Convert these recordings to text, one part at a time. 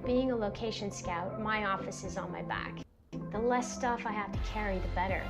Being a location scout, my office is on my back. The less stuff I have to carry, the better.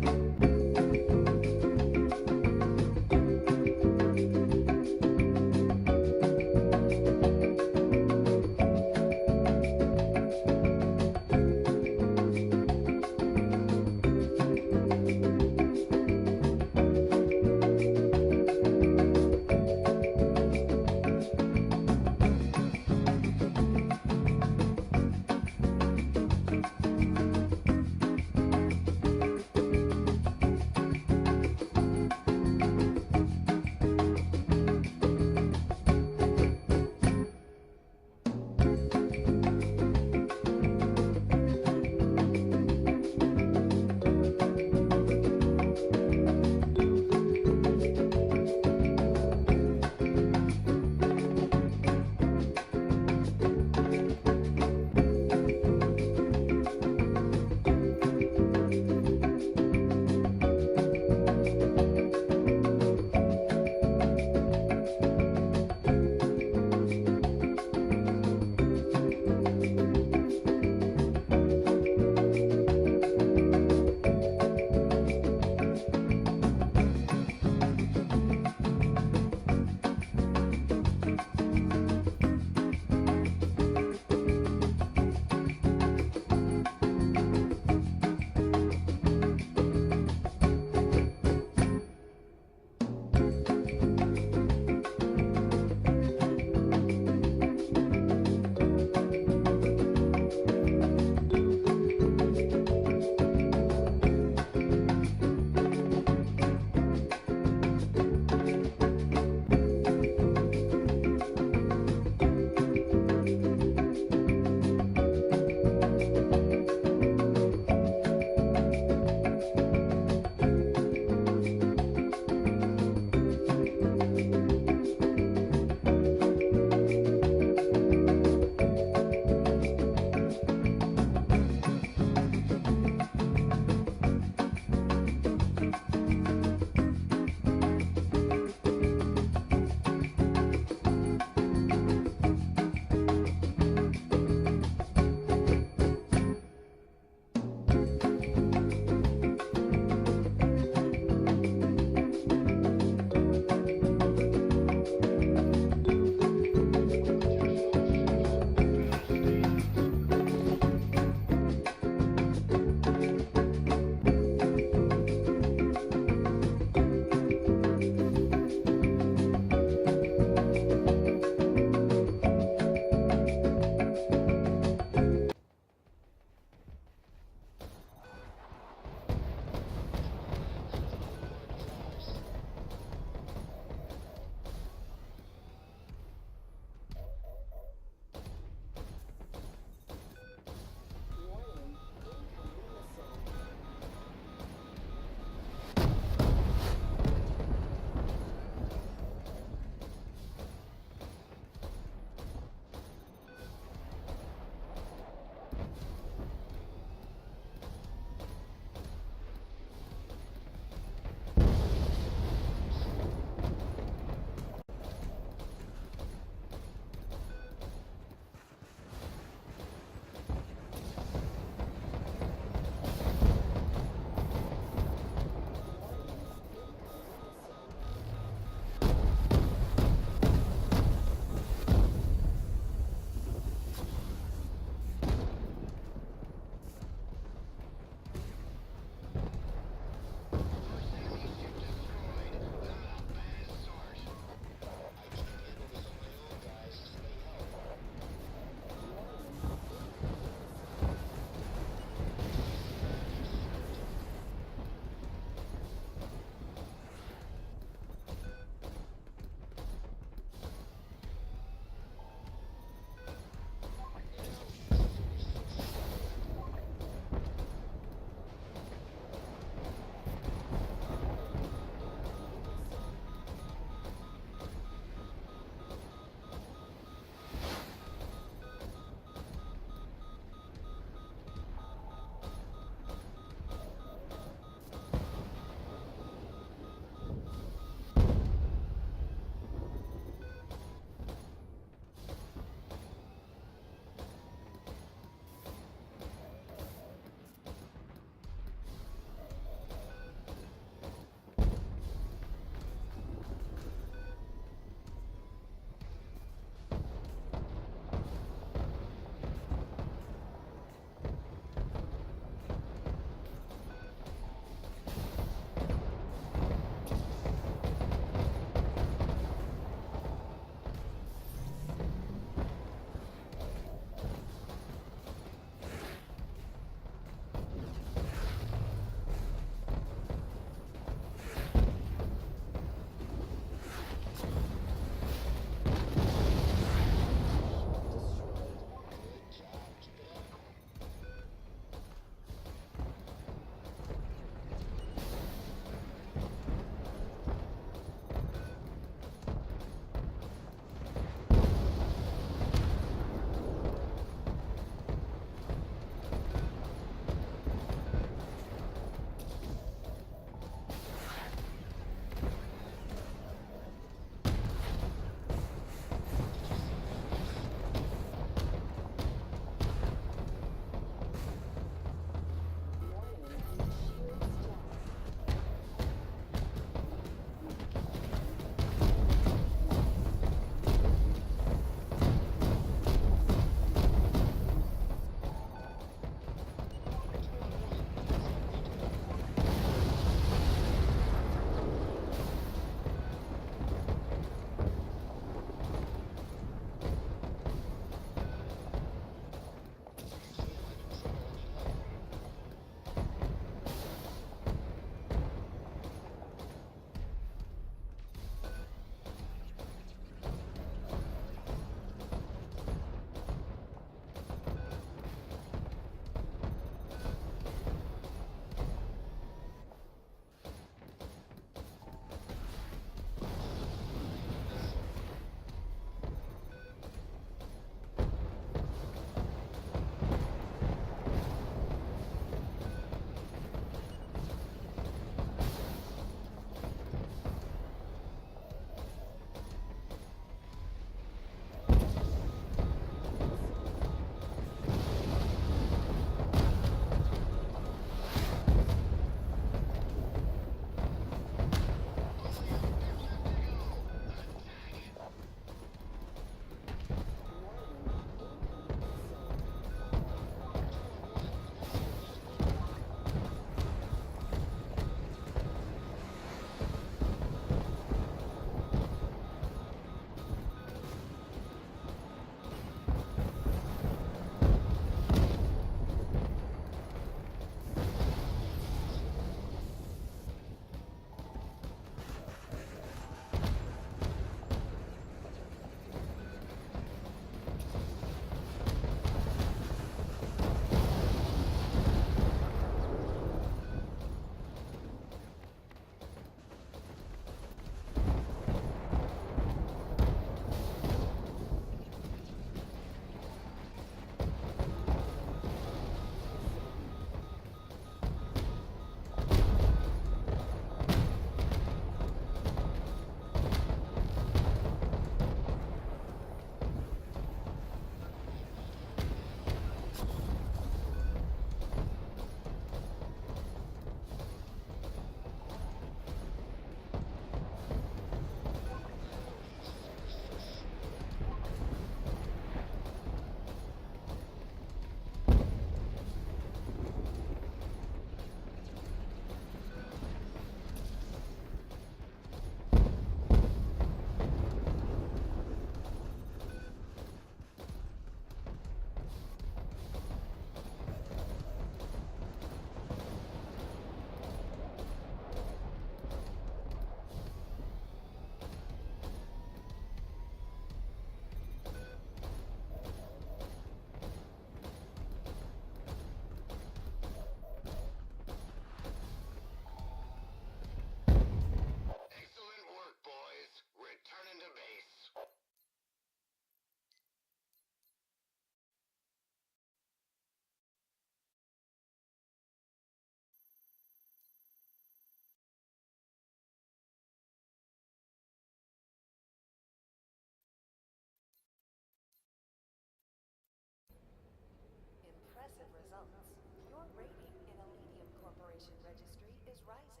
is rising.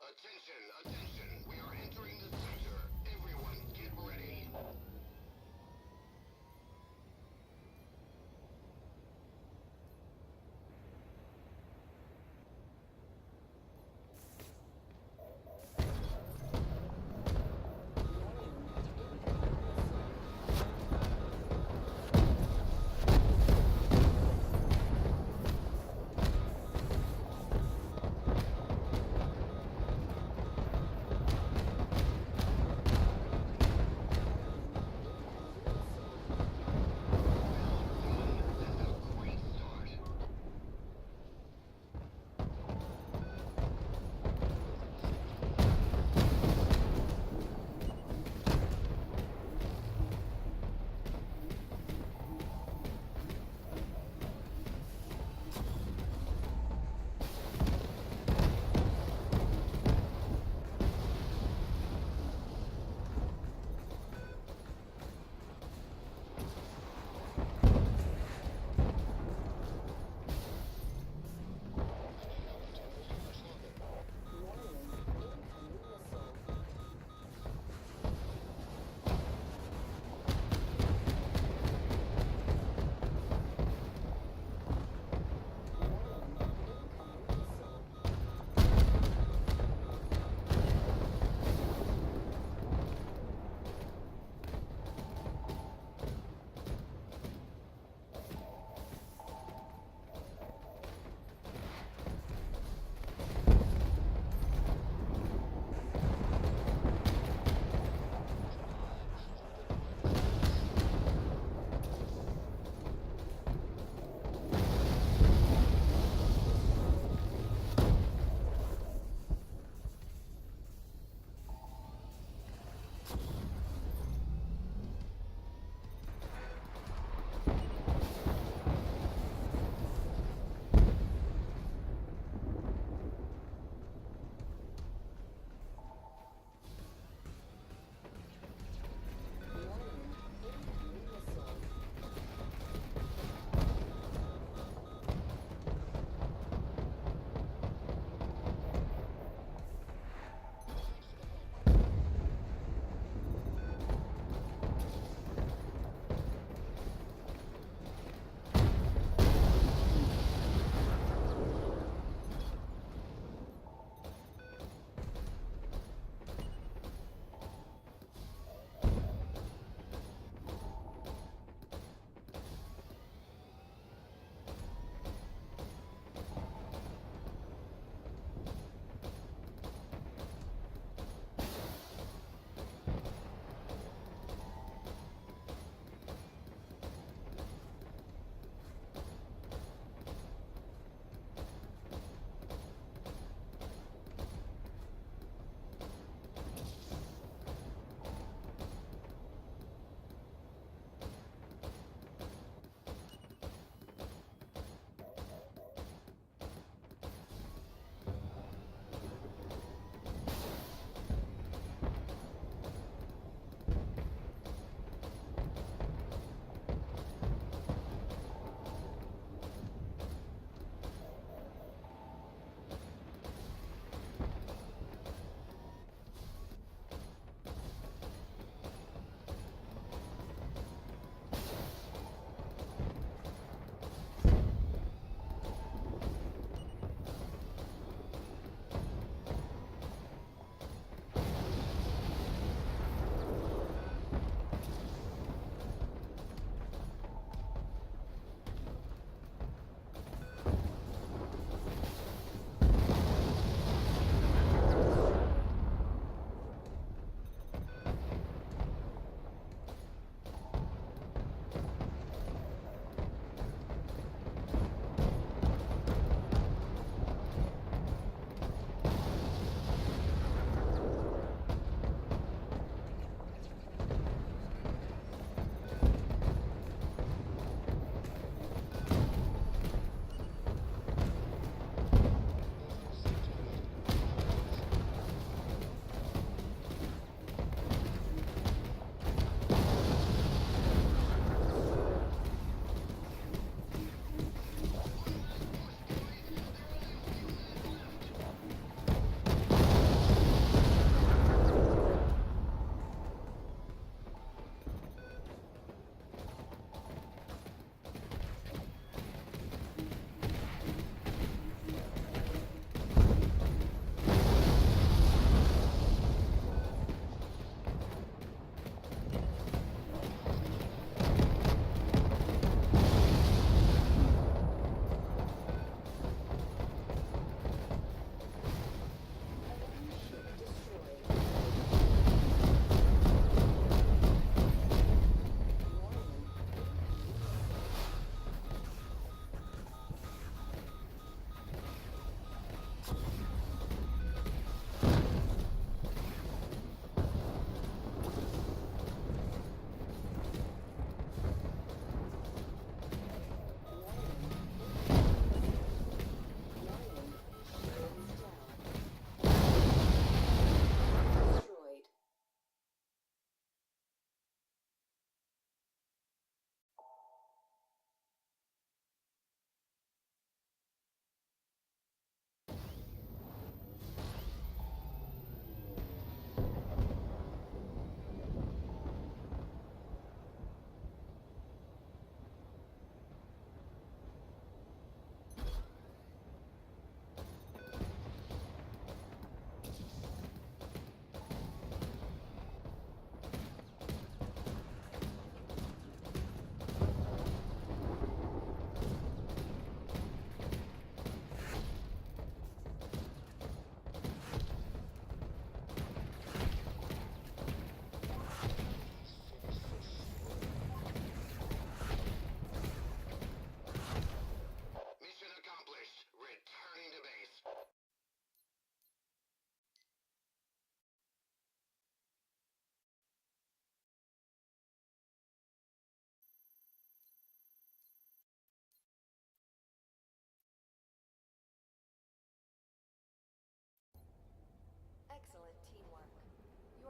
Attention, attention. We are entering the sector. Everyone, get ready.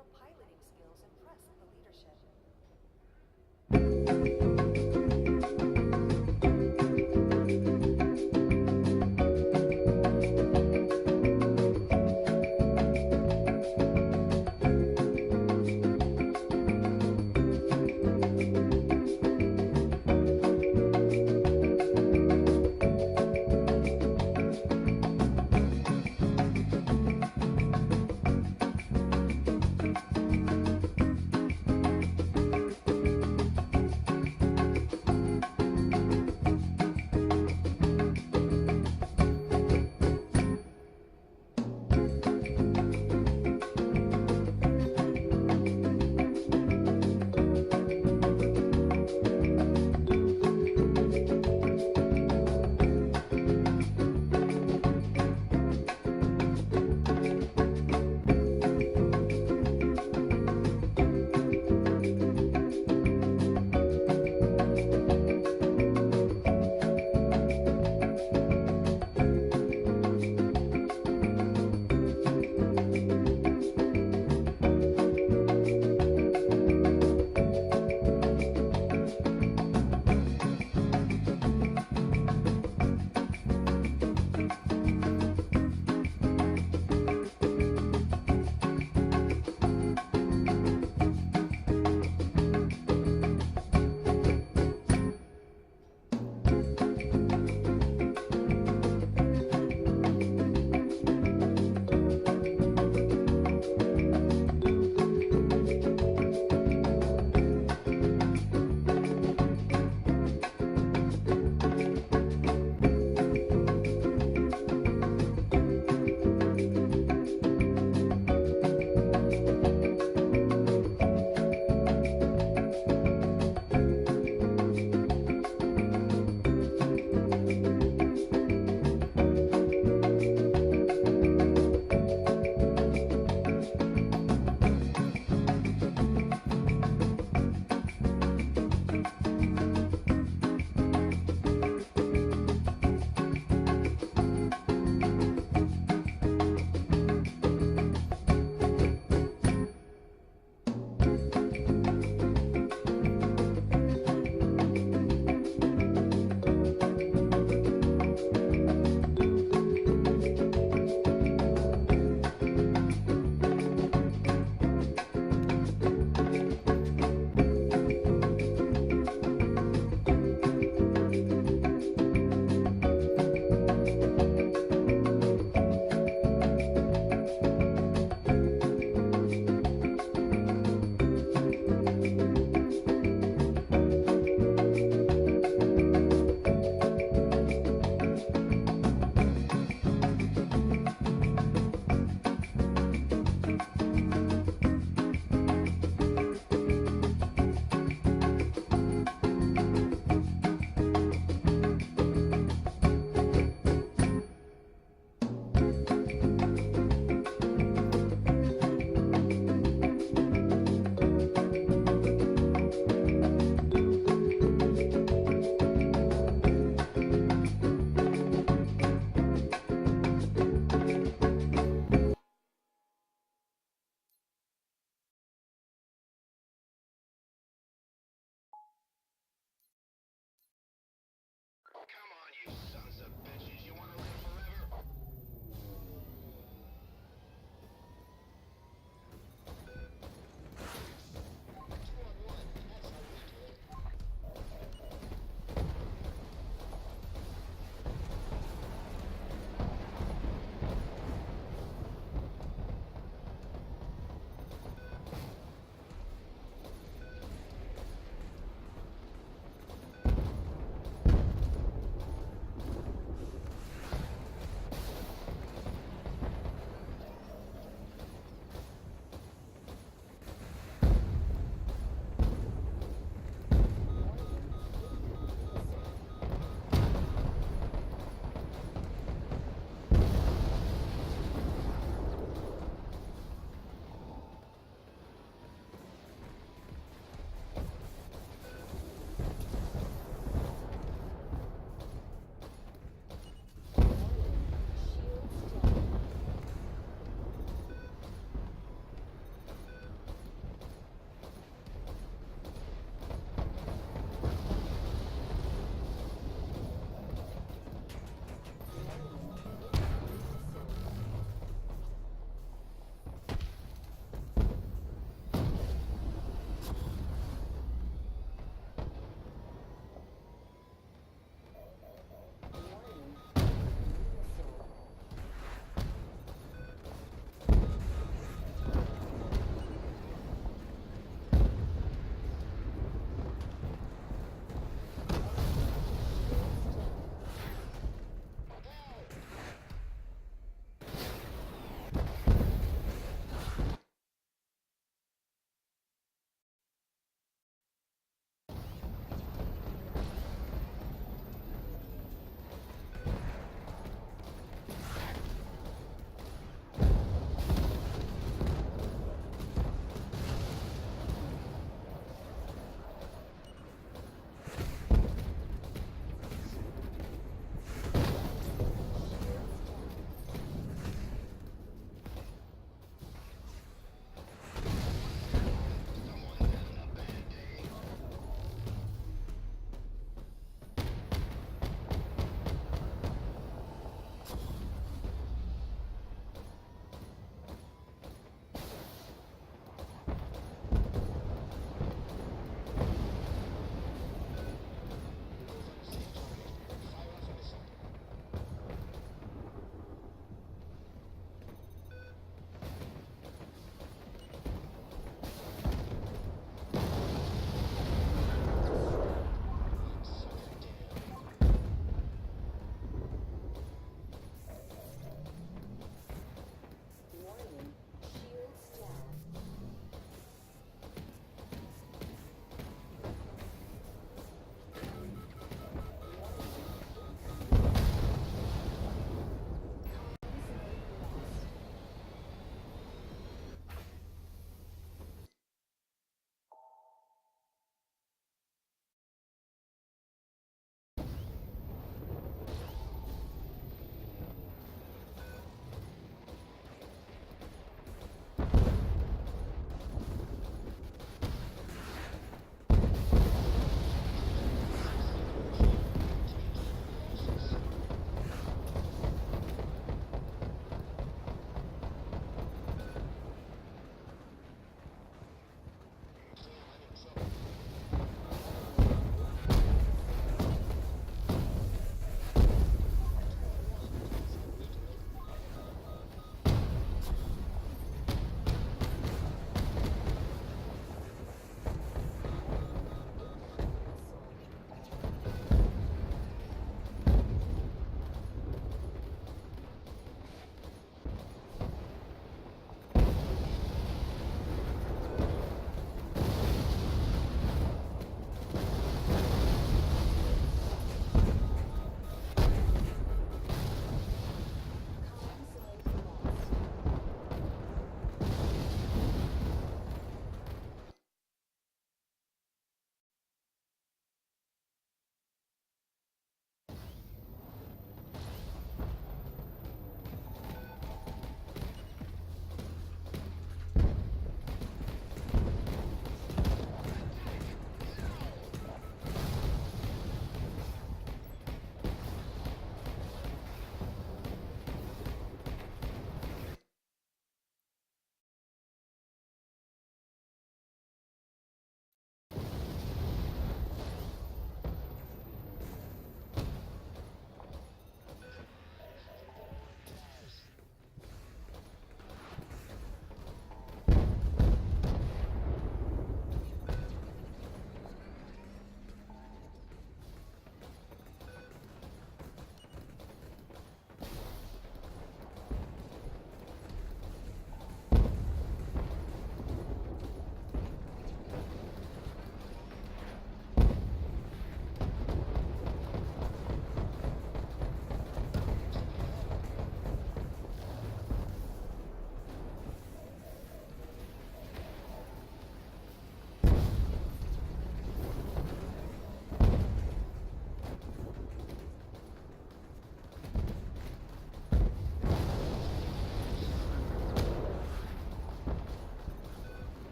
Your piloting skills impress the leadership.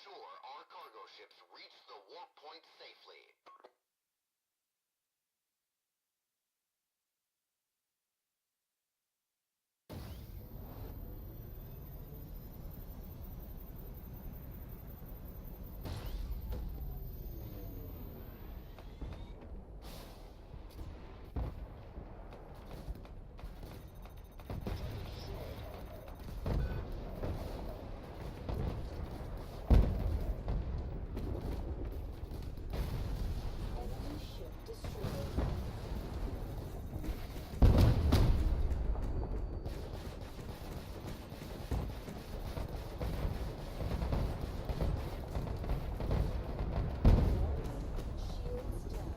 ensure our cargo ships reach the warp point safely. Enemy ship destroyed. Shields down.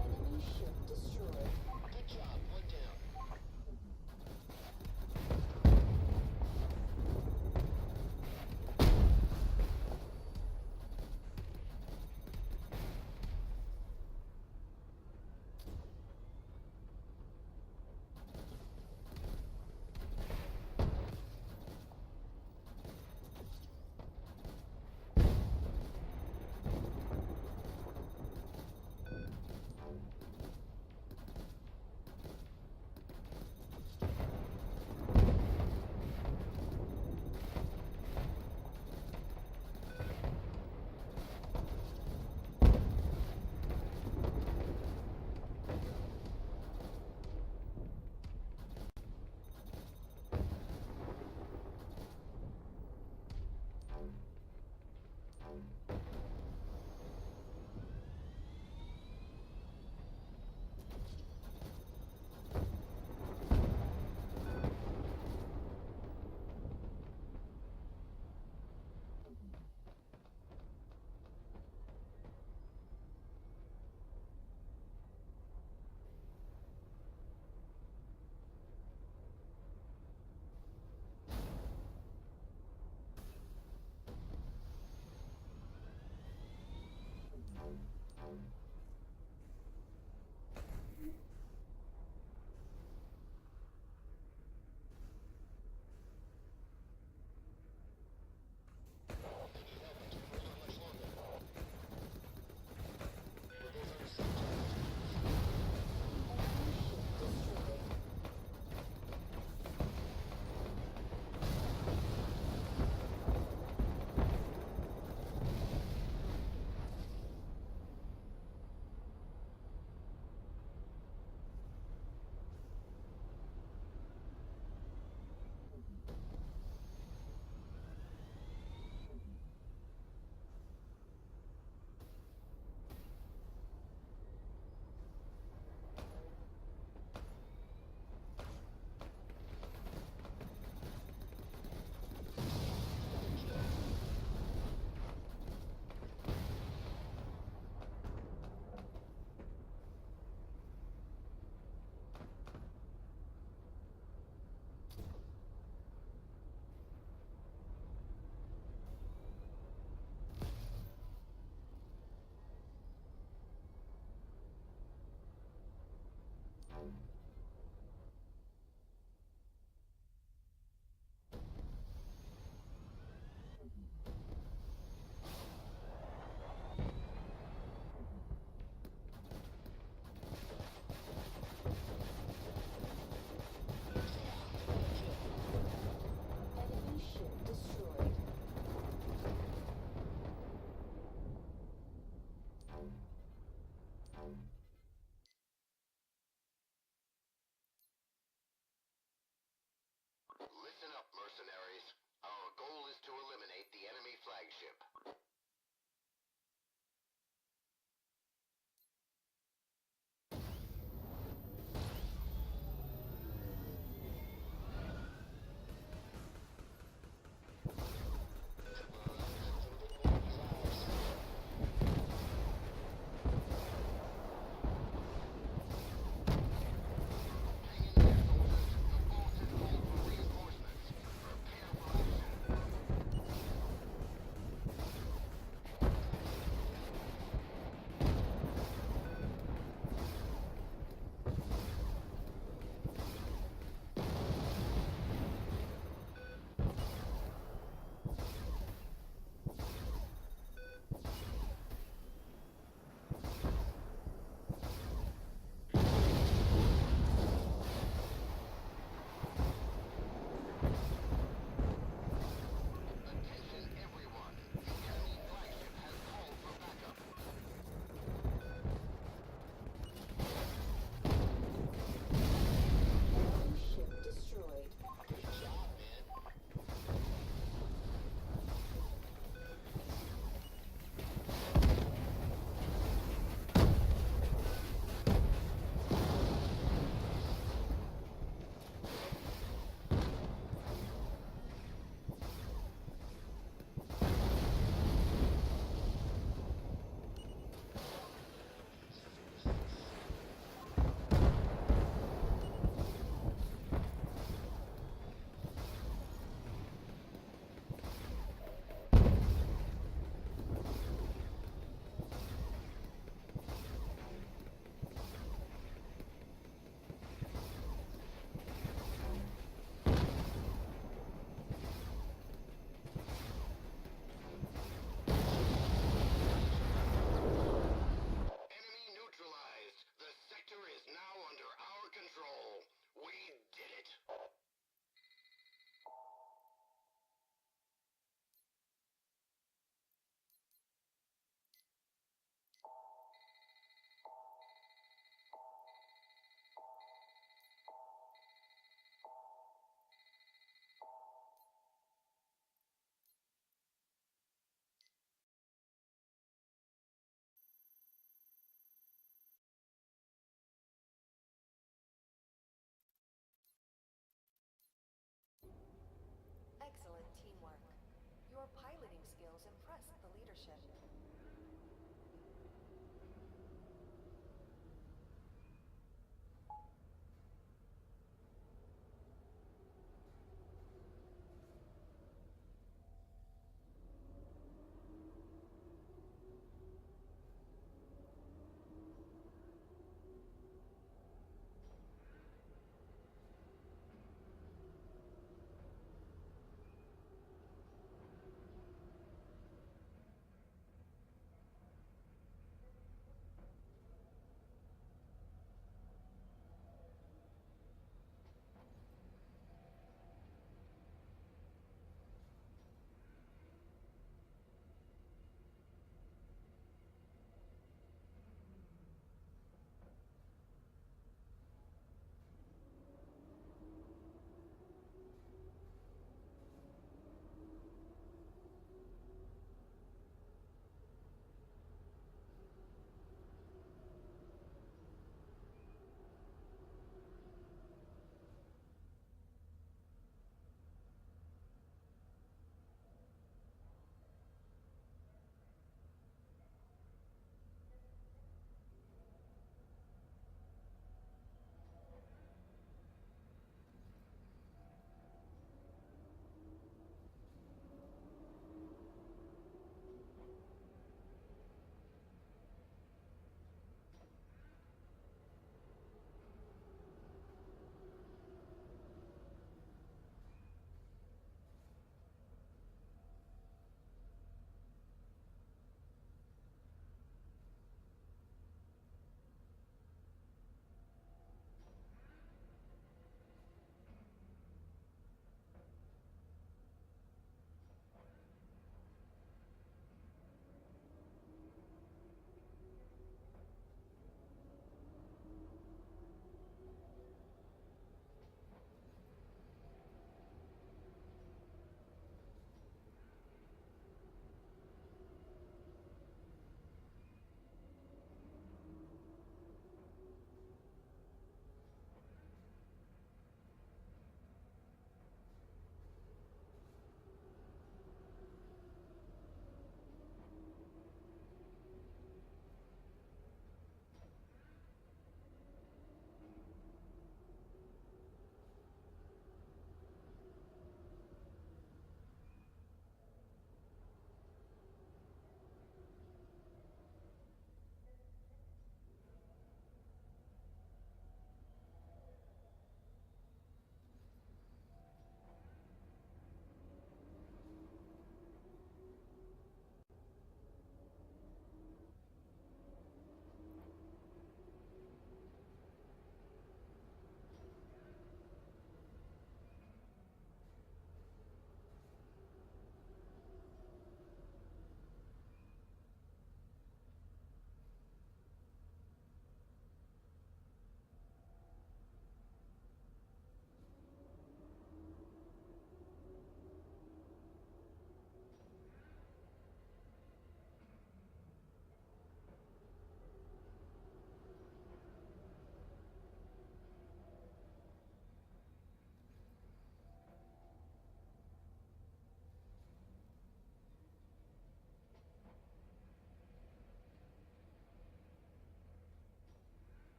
Enemy ship destroyed. Good job, one down. Enemy ship destroyed. Enemy ship destroyed. Listen up, mercenaries. Our goal is to eliminate the enemy flagship.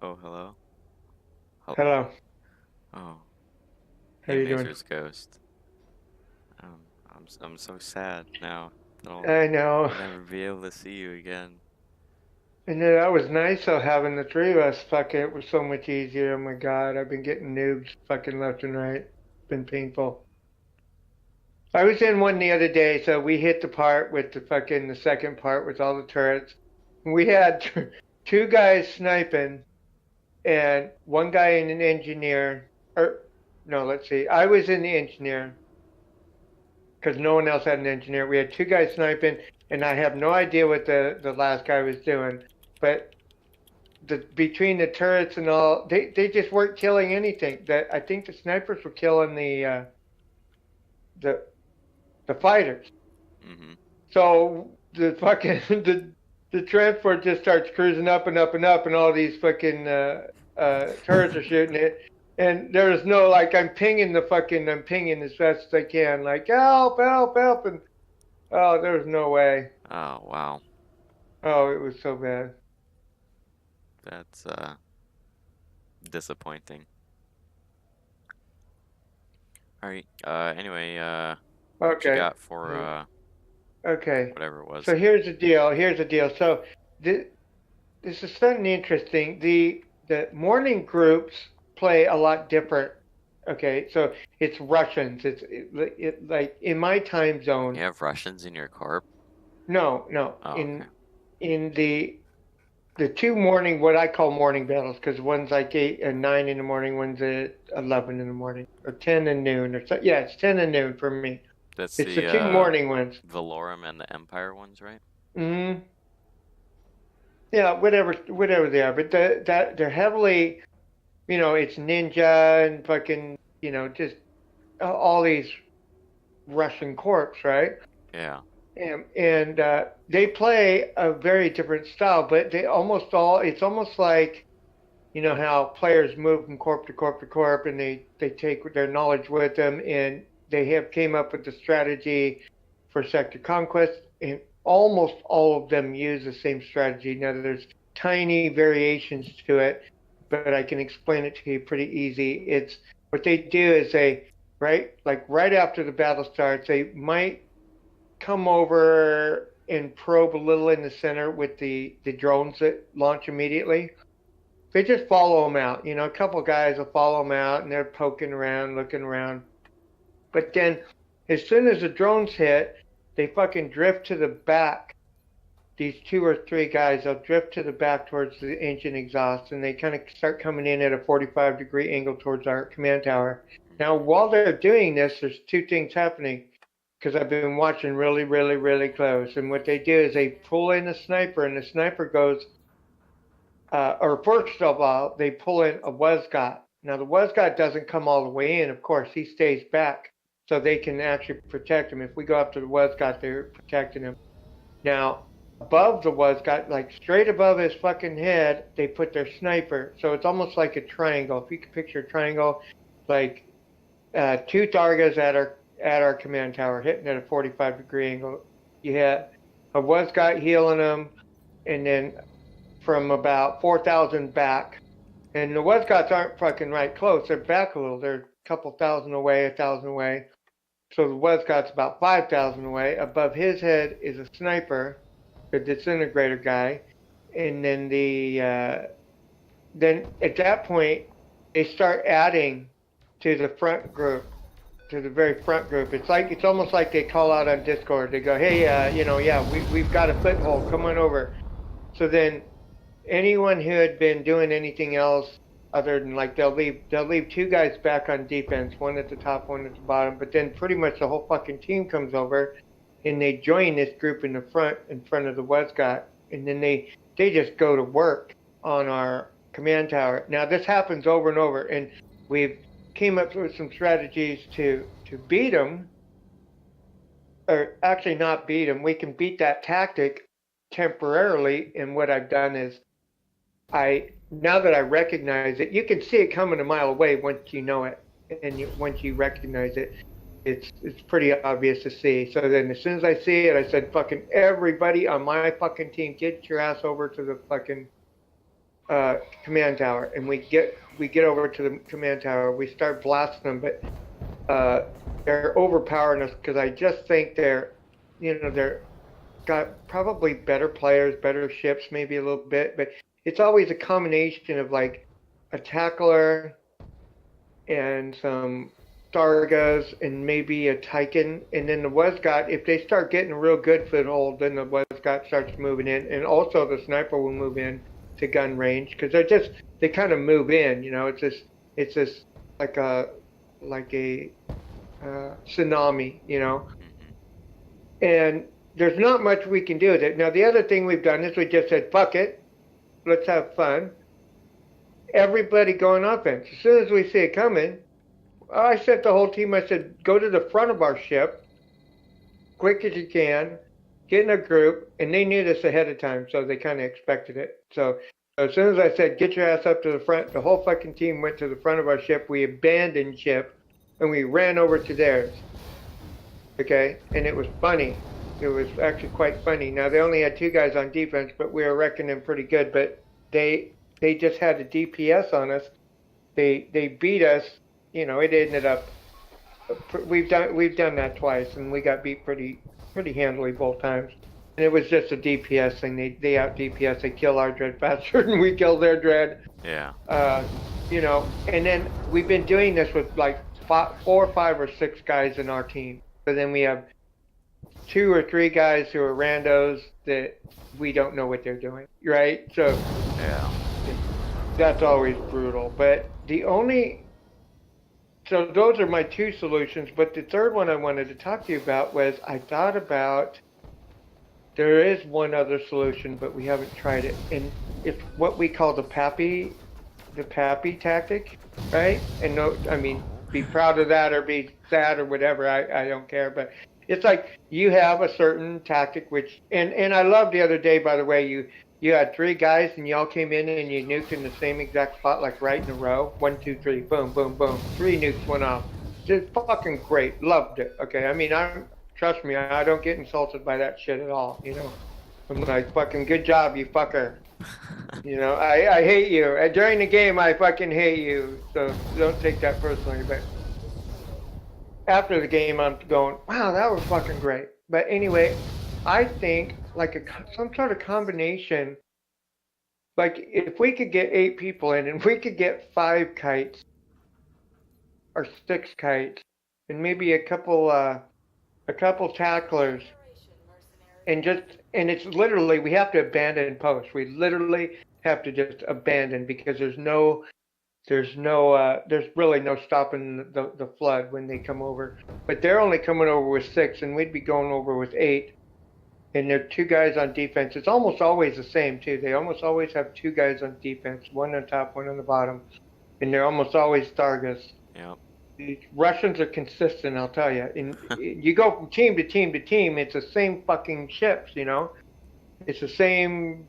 Oh, hello. Hel- Hello. Oh, How hey, you doing? Mazer's ghost. Um, I'm so sad now that I know. I'll never be able to see you again. And then that was nice though, having the three of us. Fuck it was so much easier. Oh my god, I've been getting noobs fucking left and right. It's been painful. I was in one the other day, so we hit the part with the second part with all the turrets. We had two guys sniping and one guy in an engineer. Or no, let's see. I was in the engineer because no one else had an engineer. We had two guys sniping, and I have no idea what the last guy was doing. But between the turrets and all, they just weren't killing anything. That I think the snipers were killing the the fighters. Mm-hmm. So the fucking the transport just starts cruising up and up and up, and all these fucking turrets are shooting it. And there's no like I'm pinging as fast as I can, like help, help, help, and oh, there's no way. Oh, wow. Oh, it was so bad. That's disappointing. Alright, anyway, what you Okay. got for Okay. whatever it was? So here's the deal. So this is something interesting. The morning groups play a lot different. Okay, so it's Russians. It like in my time zone. You have Russians in your corp? No. Oh, in okay. in the two morning, what I call morning battles, because one's like 8 and 9 in the morning, one's at 11 in the morning, or 10 and noon, or so. Yeah, it's 10 and noon for me. That's It's the the two morning ones. Valorum and the Empire ones, right? Hmm. Yeah, whatever they are, but they're heavily, it's ninja and fucking, just all these Russian corps, right? Yeah. And they play a very different style, but it's almost like, how players move from corp to corp to corp, and they take their knowledge with them, and they came up with the strategy for sector conquest, and almost all of them use the same strategy. Now there's tiny variations to it, but I can explain it to you pretty easy. It's what they do is right after the battle starts, they might come over and probe a little in the center with the drones that launch immediately. They just follow them out. A couple guys will follow them out, and they're poking around, looking around. But then, as soon as the drones hit, they fucking drift to the back. These 2 or 3 guys, they'll drift to the back towards the engine exhaust, and they kind of start coming in at a 45-degree angle towards our command tower. Now, while they're doing this, there's 2 things happening, because I've been watching really, really, really close. And what they do is they pull in a sniper, and the sniper goes, or first of all, they pull in a Wescott. Now, the Wescott doesn't come all the way in, of course. He stays back, so they can actually protect him. If we go after the Wescott, they're protecting him. Now, above the Wescott, like straight above his fucking head, they put their sniper. So it's almost like a triangle. If you can picture a triangle, like 2 targets at our command tower, hitting at a 45-degree angle. You had a Wescott healing them, and then from about 4,000 back. And the Wescotts aren't fucking right close. They're back a little. They're a couple thousand away, 1,000 away. So the Wescott's about 5,000 away. Above his head is a sniper, the disintegrator guy. And then then at that point, they start adding to the front group, to the very front group. It's almost like they call out on Discord. They go, hey, we've got a foothold. Come on over. So then anyone who had been doing anything else other than like they'll leave 2 guys back on defense, one at the top, one at the bottom, but then pretty much the whole fucking team comes over and they join this group in front of the Wescott, and then they just go to work on our command tower. Now this happens over and over, and we've came up with some strategies to beat them, or actually not beat them. We can beat that tactic temporarily, and what I've done is now that I recognize it, you can see it coming a mile away once you know it, and once you recognize it, it's pretty obvious to see. So then as soon as I see it, I said, fucking everybody on my fucking team, get your ass over to the fucking command tower, and we get over to the command tower. We start blasting them, but they're overpowering us because I just think they're got probably better players, better ships, maybe a little bit, but it's always a combination of like a tackler and some Stargas and maybe a Titan, and then the Westcott. If they start getting a real good foothold, then the Westcott starts moving in, and also the sniper will move in to gun range because they kind of move in. It's just like a tsunami, and there's not much we can do with it. Now the other thing we've done is we just said fuck it, let's have fun. Everybody go on offense. As soon as we see it coming, I sent the whole team, I said, go to the front of our ship, quick as you can, get in a group, and they knew this ahead of time, so they kind of expected it. So as soon as I said, get your ass up to the front, the whole fucking team went to the front of our ship, we abandoned ship, and we ran over to theirs. Okay? And it was funny. It was actually quite funny. Now, they only had 2 guys on defense, but we were reckoning them pretty good, but they just had a DPS on us. They beat us. It ended up. We've done that twice, and we got beat pretty handily both times. And it was just a DPS thing. They out DPS. They kill our dread faster than we kill their dread. Yeah. And then we've been doing this with like 4 or 5 or 6 guys in our team. But then we have 2 or 3 guys who are randos that we don't know what they're doing, right? So Yeah. that's always brutal. But so those are my 2 solutions. But the third one I wanted to talk to you about was I thought about there is one other solution, but we haven't tried it, and it's what we call the Pappy tactic, right? And no, I mean, be proud of that or be sad or whatever. I don't care, but it's like you have a certain tactic, which and I love the other day, by the way, you had 3 guys and y'all came in and you nuked in the same exact spot, like right in a row. 1, 2, 3, boom, boom, boom. 3 nukes went off. Just fucking great. Loved it. Okay, I mean, trust me, I don't get insulted by that shit at all. I'm like, fucking good job, you fucker. I hate you. During the game, I fucking hate you. So don't take that personally. But after the game, I'm going, wow, that was fucking great. But anyway, I think like some sort of combination. Like if we could get 8 people in, and we could get 5 kites or 6 kites, and maybe a couple tacklers, and it's literally we have to abandon post. We literally have to just abandon because there's really no stopping the flood when they come over. But they're only coming over with 6, and we'd be going over with 8. And there are 2 guys on defense. It's almost always the same too. They almost always have 2 guys on defense, 1 on top, 1 on the bottom, and they're almost always Stargas. Yep. The Russians are consistent, I'll tell you. And you go from team to team to team, it's the same fucking ships, It's the same,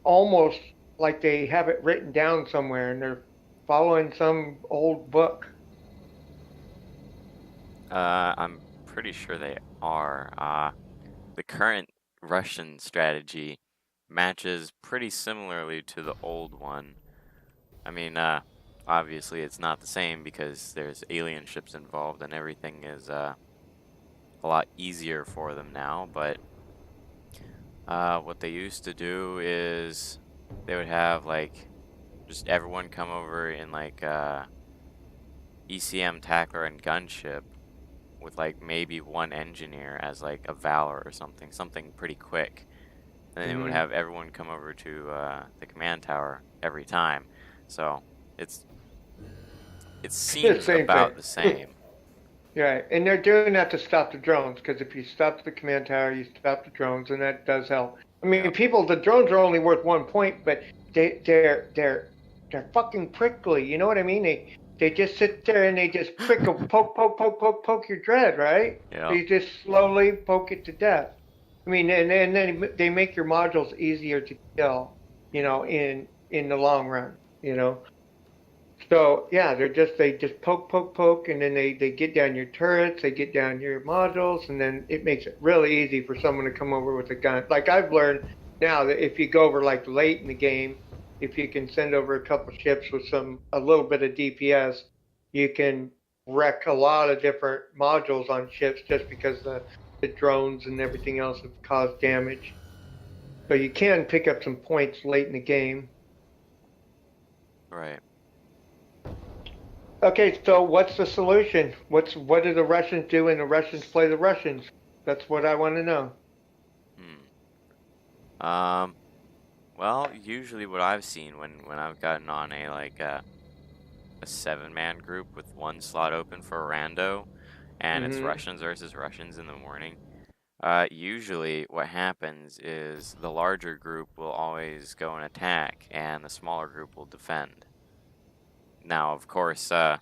almost like they have it written down somewhere, and they're following some old book. I'm pretty sure they are. The current Russian strategy matches pretty similarly to the old one. I mean, obviously it's not the same because there's alien ships involved and everything is a lot easier for them now, but what they used to do is they would have like just everyone come over in like ECM tackler and gunship with like maybe 1 engineer as like a Valor or something pretty quick. And then they would have everyone come over to the command tower every time. So it seems about the same. Right, and they're doing that to stop the drones, because if you stop the command tower, you stop the drones, and that does help. I mean, the drones are only worth 1 point, but they're fucking prickly. You know what I mean? They just sit there and they just prickle, poke your dread, right? Yeah. They just slowly poke it to death. I mean, and then they make your modules easier to kill, in the long run, So yeah, they just poke, and then they get down your turrets, they get down your modules, and then it makes it really easy for someone to come over with a gun. Like I've learned now that if you go over like late in the game, if you can send over a couple ships with a little bit of DPS, you can wreck a lot of different modules on ships just because the drones and everything else have caused damage. So you can pick up some points late in the game. Right. Okay, so what's the solution? What do the Russians do when the Russians play the Russians? That's what I want to know. Well, usually what I've seen when I've gotten on a 7-man group with one slot open for a rando, and it's Russians versus Russians in the morning. Usually what happens is the larger group will always go and attack, and the smaller group will defend. Now, of course, the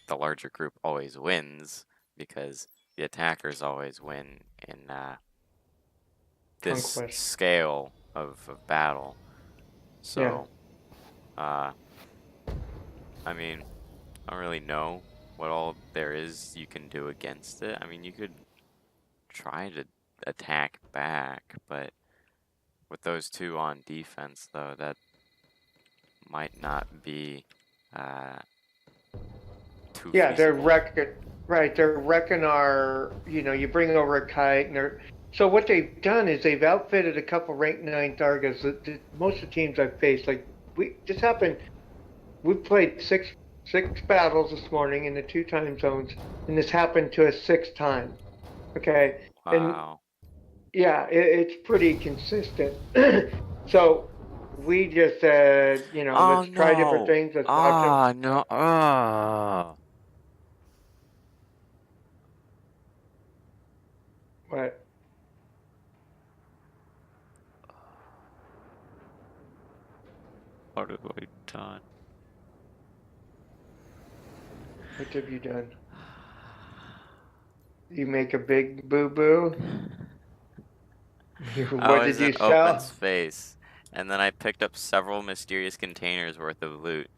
larger group always wins because the attackers always win in this Conquest. scale of battle. So, I mean, I don't really know what all there is you can do against it. I mean, you could try to attack back, but with those two on defense, though, that might not be too Yeah, they're feasible. they're wrecking our, you bring over a kite so what they've done is they've outfitted a couple rank 9 targets. Most of the teams I've faced, this happened, we played six battles this morning in the 2 time zones, and this happened to us 6 times. Okay? And Wow. yeah, it's pretty consistent. So we just said, Oh, let's try different no. things, let's watch them. Ah, no. Ah. What? What have I done? What have you done? You make a big boo-boo? I What was did you in open sell? space, and then I picked up several mysterious containers worth of loot.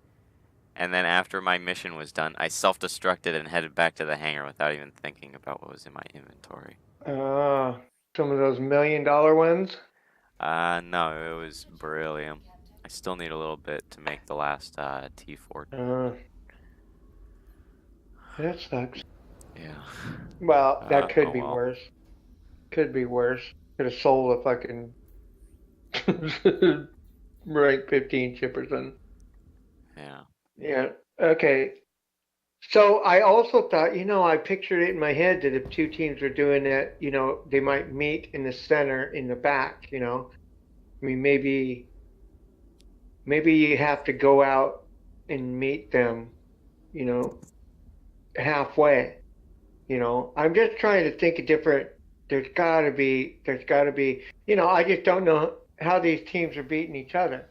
And then after my mission was done, I self-destructed and headed back to the hangar without even thinking about what was in my inventory. Some of those $1 million ones? No, it was beryllium. I still need a little bit to make the last T4. That sucks. Yeah. Well, that could Oh be well. worse. Could be worse. Could have sold a fucking rank 15 ship or something. Yeah. Yeah. Okay. So I also thought, I pictured it in my head that if 2 teams are doing it, they might meet in the center in the back, I mean, maybe you have to go out and meet them, halfway. I'm just trying to think of different. There's got to be. I just don't know how these teams are beating each other.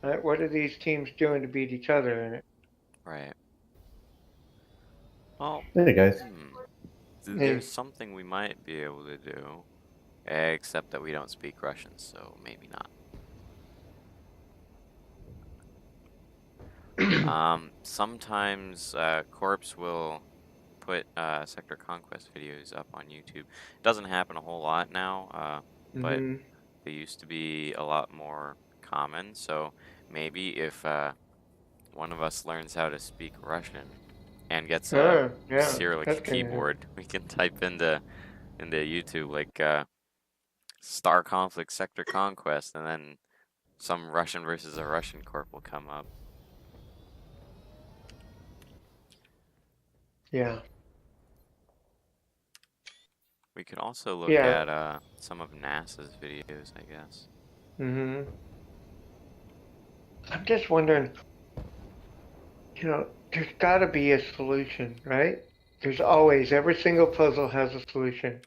Right? What are these teams doing to beat each other in it? Right. Well, Hey guys. there's something we might be able to do, except that we don't speak Russian, so maybe not. Sometimes Corpse will put Sector Conquest videos up on YouTube. It doesn't happen a whole lot now, but they used to be a lot more common. So maybe if one of us learns how to speak Russian and gets a Cyrillic keyboard, we can type into YouTube like Star Conflict Sector Conquest, and then some Russian versus a Russian corp will come up. Yeah. We could also look at some of NASA's videos, I guess. I'm just wondering, there's got to be a solution, right? There's always, every single puzzle has a solution.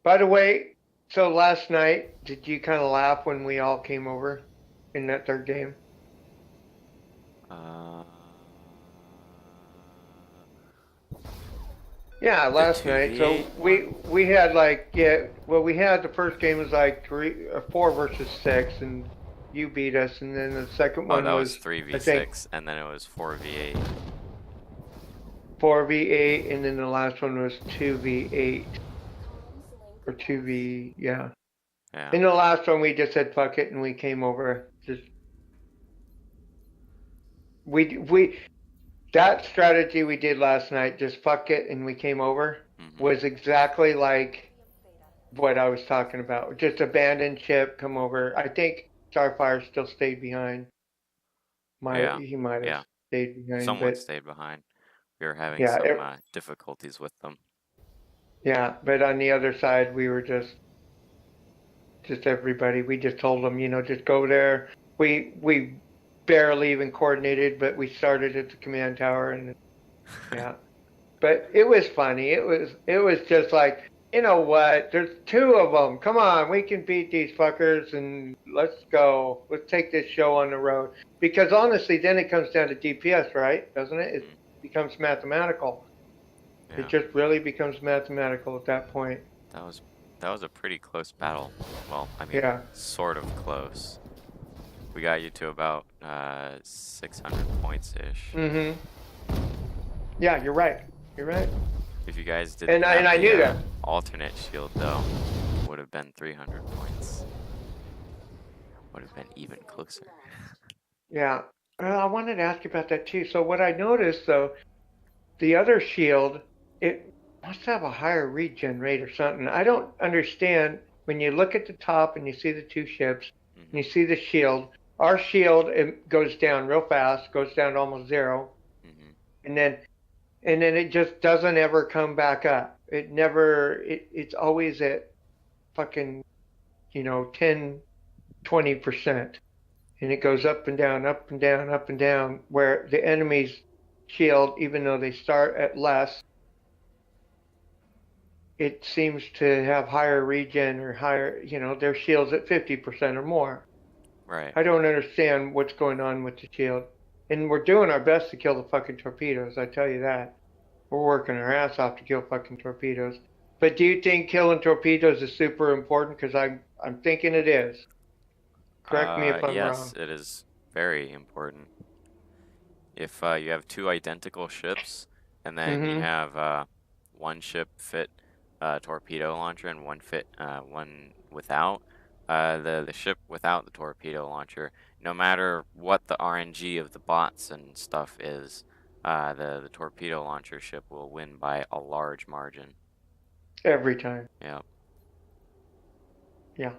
By the way, so last night, did you kind of laugh when we all came over in that 3rd game? Yeah, last night. So we had we had the first game was like 4 versus 6, and you beat us, and then the second one that was 3v6, and then it was 4v8. 4v8, and then the last one was 2v8 or 2v, yeah. Yeah. In the last one, we just said fuck it, and we came over. Just we that strategy we did last night, just fuck it and we came over, Mm-hmm. was exactly like what I was talking about. Just abandoned ship, come over. I think Starfire still stayed behind. Yeah. He might have Yeah. stayed behind, Someone but stayed behind. We were having yeah, some difficulties with them. yeah. But on the other side, we were just everybody. We just told them, just go there. We barely even coordinated, but we started at the command tower, and yeah. But it was funny. It was just like, you know what? There's two of them. Come on, we can beat these fuckers, and let's go. Let's take this show on the road. Because honestly, then it comes down to DPS, right? Doesn't it? It Mm, becomes mathematical. It yeah. just really becomes mathematical at that point. That was that was a pretty close battle. Well, I mean, Yeah. sort of close. We got you to about 600 points ish. Mm-hmm. Yeah, you're right. You're right. If you guys And didn't I, and have I knew the that. alternate shield, though, would have been 300 points. Would have been even closer. Yeah. Well, I wanted to ask you about that too. So what I noticed though, the other shield, it must have a higher regen rate or something. I don't understand when you look at the top and you see the two ships and you Mm-hmm. see the shield. Our shield it goes down real fast, goes down to almost zero, Mm-hmm. and then it just doesn't ever come back up. It never. It's always at fucking 10, 20%. And it goes up and down, up and down, up and down, where the enemy's shield, even though they start at less, it seems to have higher regen or higher, their shield's at 50% or more. Right. I don't understand what's going on with the shield. And we're doing our best to kill the fucking torpedoes, I tell you that. We're working our ass off to kill fucking torpedoes. But do you think killing torpedoes is super important? Because I'm thinking it is. Correct me if I'm Yes, wrong. it is very important. If you have two identical ships, and then you Mm-hmm. have one ship fit torpedo launcher and one without, the ship without the torpedo launcher, no matter what the RNG of the bots and stuff is, the torpedo launcher ship will win by a large margin. Every time. Yeah. Yeah.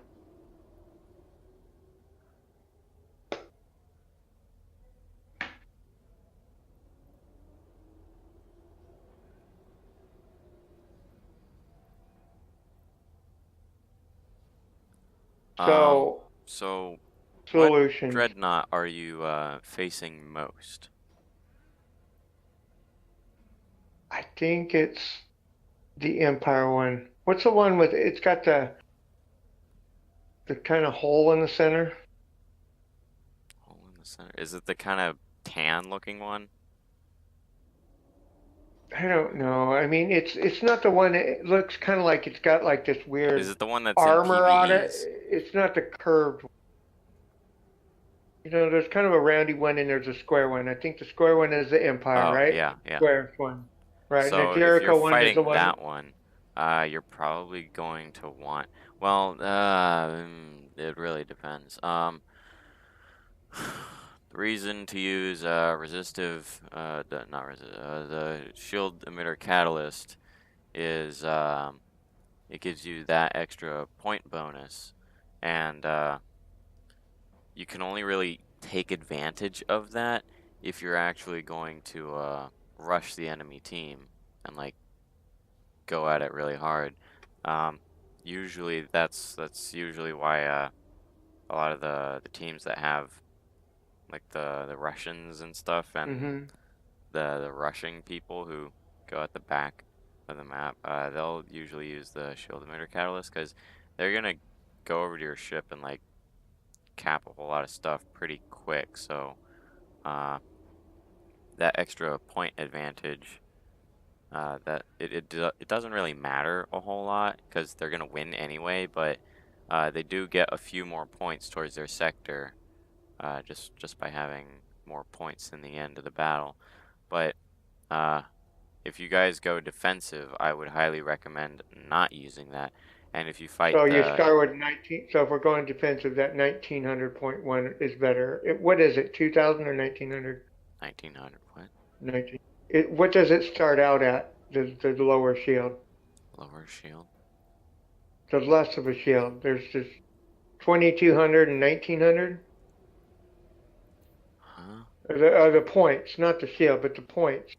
Um. So, So, what solutions. dreadnought are you facing most? I think it's the Empire one. What's the one with it's got the kind of hole in the center? Hole in the center. Is it the kind of tan looking one? I don't know. I mean, it's not the one. It looks kind of like it's got like this Is weird it the one that's in armor on it. PvEs? It's not the curved. There's kind of a roundy one and there's a square one. I think the square one is the Empire, Oh, right? yeah, yeah. Square one, right? And the So if you're Jericho one is the fighting one. that one, you're probably going to want. Well, it really depends. The reason to use resistive, not resist, the shield emitter catalyst is it gives you that extra point bonus, and you can only really take advantage of that if you're actually going to rush the enemy team and like go at it really hard. Um, Usually that's usually why a lot of the teams that have like the Russians and stuff and Mm-hmm. the rushing people who go at the back of the map, they'll usually use the shield emitter catalyst because they're gonna go over to your ship and like cap a whole lot of stuff pretty quick. So uh, that extra point advantage, that it doesn't really matter a whole lot because they're gonna win anyway. But they do get a few more points towards their sector, just by having more points in the end of the battle. But uh, if you guys go defensive, I would highly recommend not using that. And if you fight So you the start with 19. So if we're going defensive, that 1900.1 is better. What is it? 2000 or 1900? 1900 point 19. What does it start out at? The lower shield. lower shield. The less of a shield. There's just 2200 and 1900. Huh? The points, not the shield, but the points.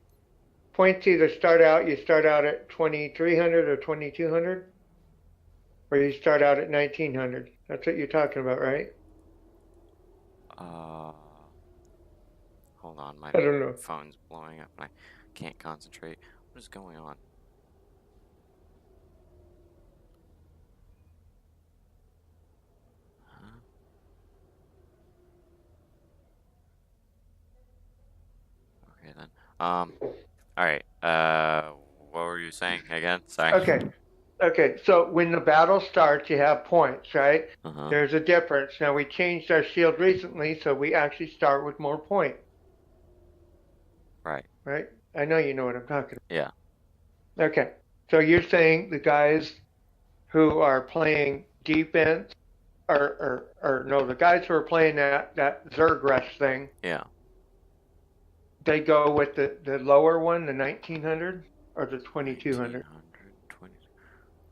Points either you start out at 2300 or 2200, or you start out at 1900. That's what you're talking about, right? Hold on, my I don't know. phone's blowing up and I can't concentrate. What is going on? Huh? Okay then. All right. What were you saying again? Sorry. Okay. So when the battle starts, you have points, right? Uh-huh. There's a difference. Now we changed our shield recently, so we actually start with more points. Right. Right? I know you know what I'm talking Yeah. about. Okay. So you're saying the guys who are playing defense, or no, the guys who are playing that Zerg rush thing, Yeah. they go with the lower one, the 1900 or the 2200. 1920.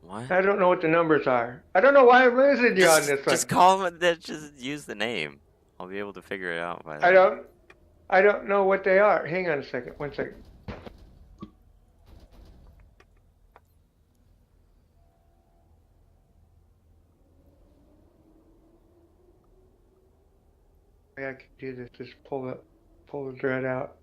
What? I don't know what the numbers are. I don't know why I'm losing you on this one. Just call them. Just use the name. I'll be able to figure it out by then. I don't know what they are. Hang on a second. One second. I can do this. Just pull the thread out.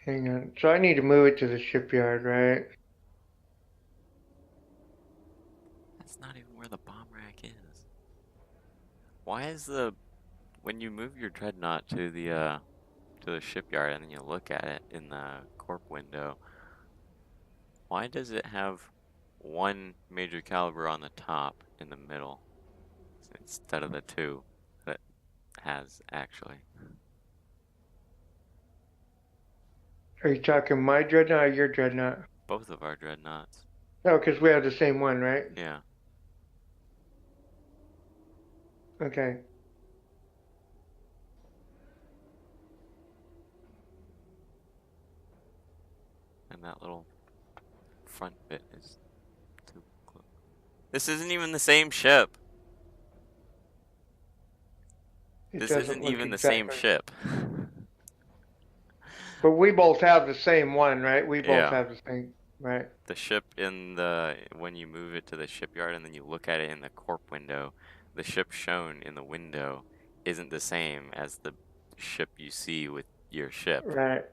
Hang on. So I need to move it to the shipyard, right? That's not even where the bomb rack is. Why is when you move your dreadnought to the shipyard and then you look at it in the corp window, why does it have one major caliber on the top in the middle instead of the two that it has actually? Are you talking my dreadnought or your dreadnought? Both of our dreadnoughts. No, because we have the same one, right? Yeah. Okay. And that little front bit is too close. This isn't even the same ship. This isn't even the same ship. But we both have the same one, right? We both Yeah. have the same, right? The ship when you move it to the shipyard and then you look at it in the corp window, the ship shown in the window isn't the same as the ship you see with your ship. Right.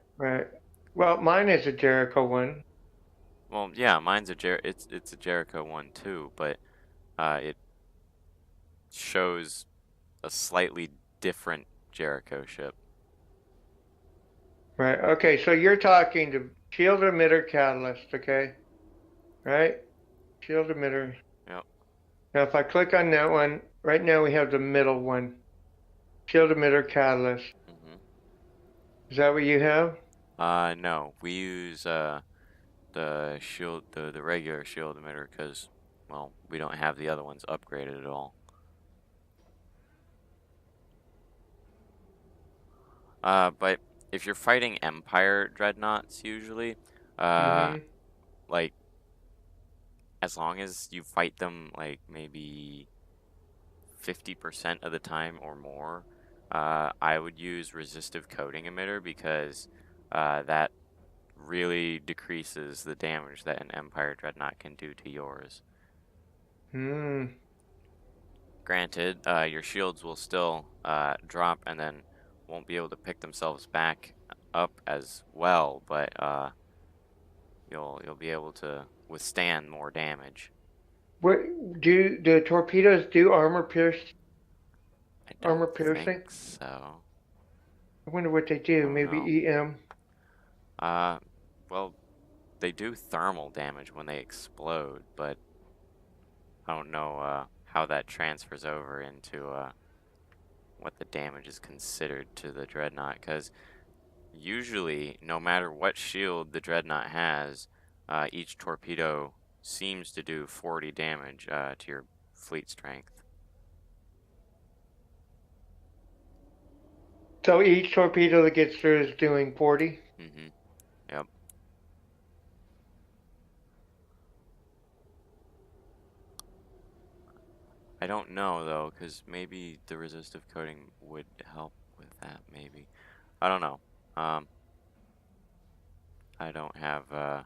Well, mine is a Jericho one. Well, yeah, mine's it's a Jericho one too, but it shows a slightly different Jericho ship. Right. Okay. So you're talking to shield emitter catalyst, okay? Right? Shield emitter. Yep. Now, if I click on that one, right now we have the middle one. Shield emitter catalyst. Mhm. Is that what you have? No, we use the shield, the regular shield emitter because, well, we don't have the other ones upgraded at all. But if you're fighting Empire dreadnoughts, usually, like, as long as you fight them, like, maybe 50% of the time or more, I would use resistive coating emitter because that really decreases the damage that an Empire dreadnought can do to yours. Granted, your shields will still drop and then won't be able to pick themselves back up as well, but you'll be able to withstand more damage. What do the torpedoes do? Armor piercing? I don't Armor piercing? think so. I wonder what they do. Don't Maybe know. EM. Well, they do thermal damage when they explode, but I don't know how that transfers over into what the damage is considered to the dreadnought, because usually, no matter what shield the dreadnought has, each torpedo seems to do 40 damage to your fleet strength. So each torpedo that gets through is doing 40? Mm-hmm. Yep. I don't know though, because maybe the resistive coating would help with that. Maybe. I don't know. I don't have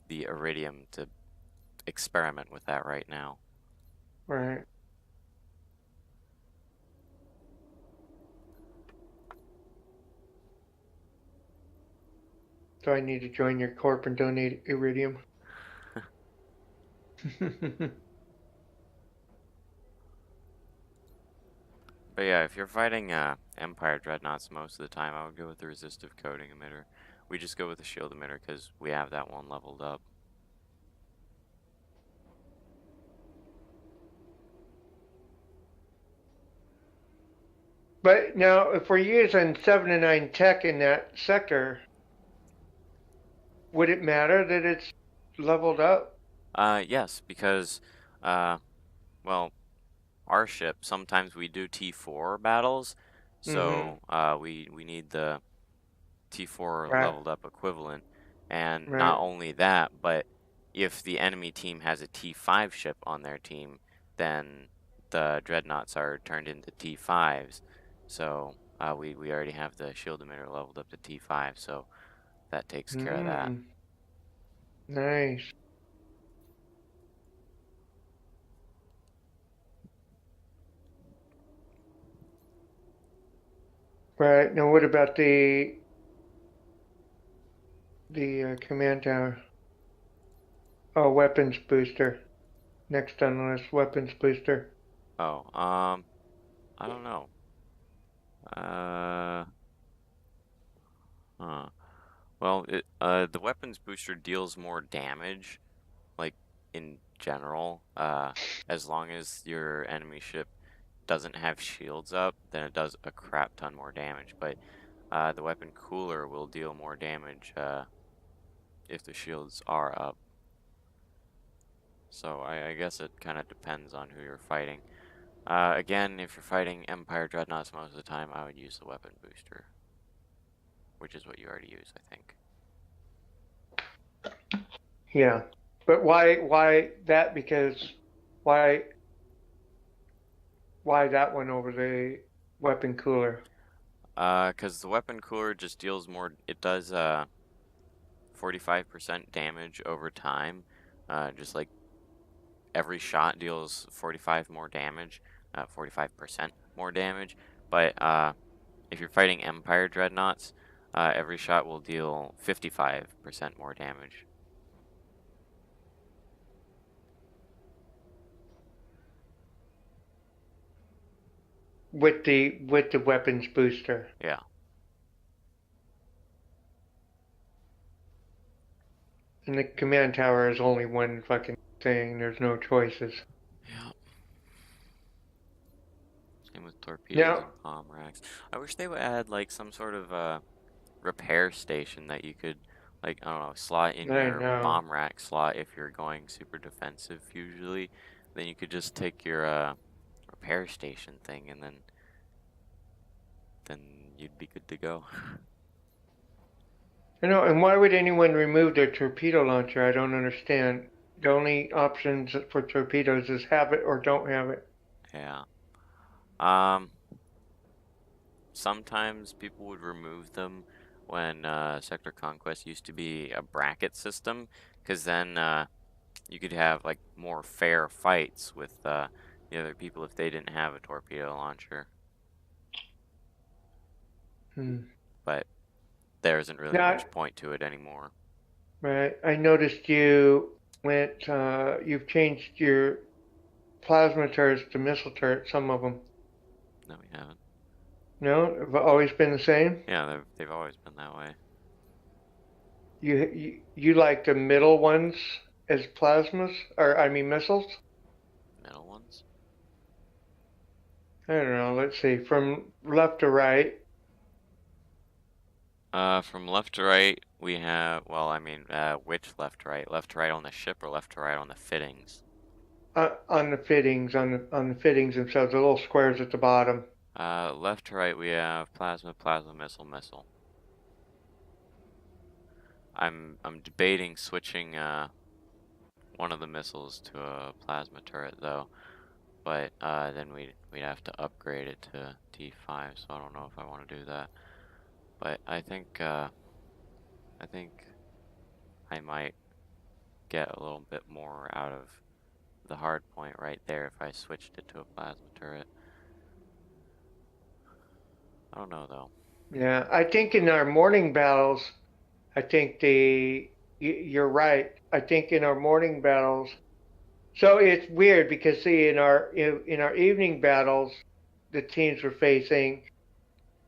the iridium to experiment with that right now. Right. So I need to join your corp and donate iridium. But yeah, if you're fighting Empire Dreadnoughts most of the time, I would go with the resistive coating emitter. We just go with the shield emitter because we have that one leveled up. But now, if we're using 7 to 9 tech in that sector, would it matter that it's leveled up? Yes, because, well, our ship, sometimes we do T4 battles, Mm-hmm. so we need the T4 Right. leveled up equivalent. And not Right. only that, but if the enemy team has a T5 ship on their team, then the dreadnoughts are turned into T5s. So we already have the shield emitter leveled up to T5, so that takes care of that. Mm. Nice. Right. Now, what about the command tower? Oh, weapons booster. Next on the list, weapons booster. Oh, I don't know. Uh, huh. Well, the weapons booster deals more damage, like in general. As long as your enemy ship doesn't have shields up, then it does a crap ton more damage. But the weapon cooler will deal more damage if the shields are up. So I guess it kind of depends on who you're fighting. Again, if you're fighting Empire Dreadnoughts most of the time, I would use the weapon booster, which is what you already use, I think. Yeah. But why that? Because why why that one over the weapon cooler? Because the weapon cooler just deals more. It does 45% damage over time. Just like every shot deals 45 more damage, 45% more damage. But if you're fighting Empire Dreadnoughts, every shot will deal 55% more damage. With the weapons booster. Yeah. And the command tower is only one fucking thing. There's no choices. Yeah. Same with torpedoes Now, and bomb racks. I wish they would add like some sort of repair station that you could, like, I don't know, slot in I your know. bomb rack slot if you're going super defensive usually. Then you could just take your repair station thing and then you'd be good to go. I know, and why would anyone remove their torpedo launcher? I don't understand. The only options for torpedoes is have it or don't have it. Yeah. Um, Sometimes people would remove them when Sector Conquest used to be a bracket system, because then you could have like more fair fights with the other people if they didn't have a torpedo launcher. Hmm. But there isn't really Now, much point to it anymore. right, I noticed you've changed your plasma turrets to missile turrets, some of them. No, we haven't. No, have always been the same? Yeah, they've always been that way. You like the middle ones as plasmas, or I mean missiles? Middle ones. I don't know. Let's see. From left to right. From left to right, we have, well, I mean, which left to right? Left to right on the ship or left to right on the fittings? On the fittings, on the fittings themselves, the little squares at the bottom. Left to right, we have plasma, plasma, missile, missile. I'm debating switching one of the missiles to a plasma turret though, but then we'd have to upgrade it to D5, so I don't know if I want to do that. But I think I might get a little bit more out of the hard point right there if I switched it to a plasma turret. I don't know though. Yeah, I think in our morning battles, I think you're right. I think in our morning battles, so it's weird because see in our evening battles, the teams we're facing,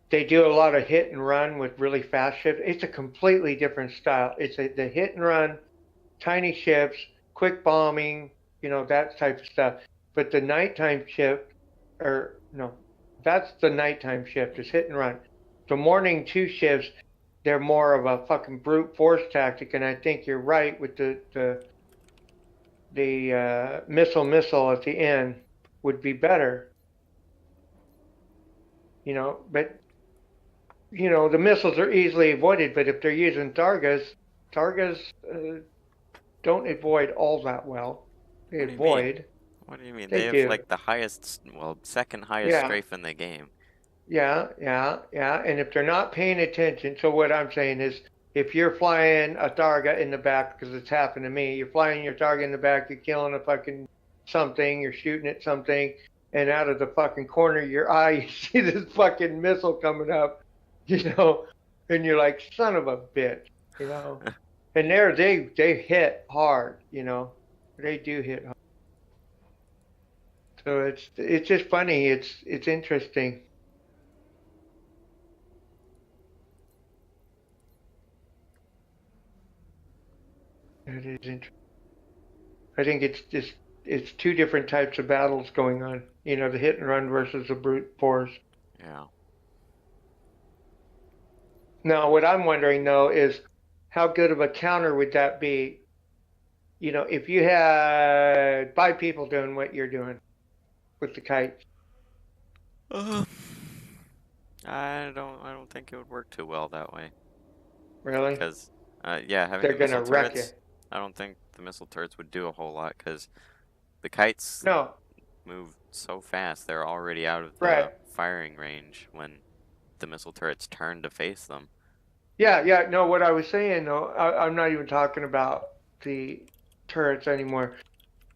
they do a lot of hit and run with really fast ships. It's a completely different style. The hit and run, tiny ships, quick bombing, that type of stuff. But the nighttime shift, or no, that's the nighttime shift is hit and run. The morning two shifts, they're more of a fucking brute force tactic, and I think you're right with the missile at the end would be better. But the missiles are easily avoided. But if they're using Targas don't avoid all that well. They What do you avoid. What do you mean? They They have do. like the highest, well, second highest Yeah, strafe in the game. yeah. And if they're not paying attention, so what I'm saying is, if you're flying a target in the back, because it's happened to me, you're flying your target in the back, you're killing a fucking something, you're shooting at something, and out of the fucking corner of your eye, you see this fucking missile coming up, and you're like, son of a bitch, you know. And they hit hard, they do hit hard. So it's just funny. It's interesting. It is interesting. I think it's two different types of battles going on. The hit and run versus the brute force. Yeah. Now, what I'm wondering though is how good of a counter would that be? If you had five people doing what you're doing with the kites. Uh, I don't think it would work too well that way. Really? Because, yeah, having They're the missile gonna wreck you. turrets, I don't think the missile turrets would do a whole lot because the kites No, move so fast. They're already out of right. the firing range when the missile turrets turn to face them. Yeah. No, what I was saying though, I'm not even talking about the turrets anymore.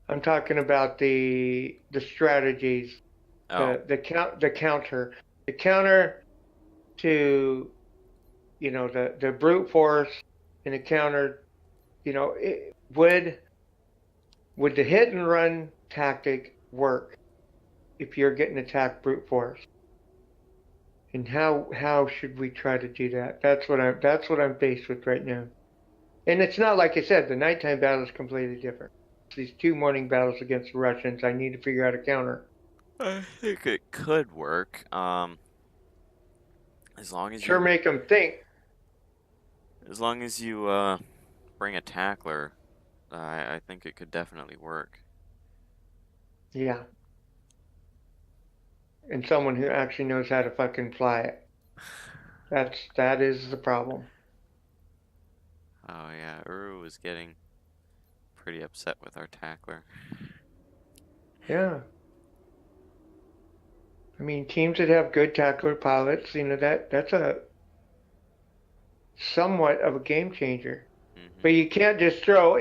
I'm talking about the strategies, Oh, the counter to the brute force, and the counter. Would the hit and run tactic work if you're getting attacked brute force? And how should we try to do that? That's what I'm faced with right now. And it's not like I said, the nighttime battle is completely different. These two morning battles against the Russians, I need to figure out a counter. I think it could work. As long as Sure, you make them think. as long as you bring a tackler, I think it could definitely work. Yeah. And someone who actually knows how to fucking fly it. That is the problem. Oh yeah, Uru was getting pretty upset with our tackler. Yeah. I mean, teams that have good tackler pilots, that's a somewhat of a game changer. But Hmm. you can't throw